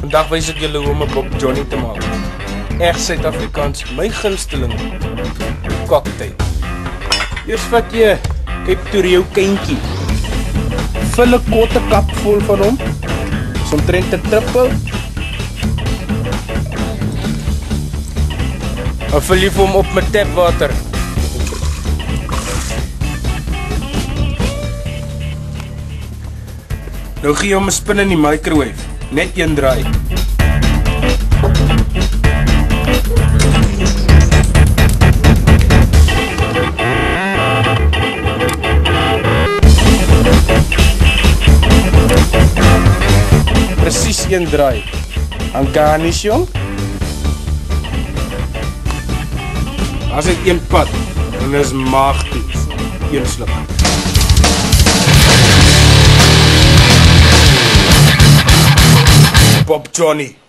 Vandag wys ek julle hoe om 'n Bob Johnny te maak. Echt Suid-Afrikaans, my gunsteling cocktail. Eers vat jy 'n Toreo kindjie. Vul 'n kotte kap vol van hom. So omtrent 'n trippel. Dan vul jy vir hom op met tapwater. Nou gee jy hom 'n spin in die microwave. Net een draai. Presies een draai. Dan garnish jong. As dit een pad, dan is maag toe. Een sluk. Bob Johnny.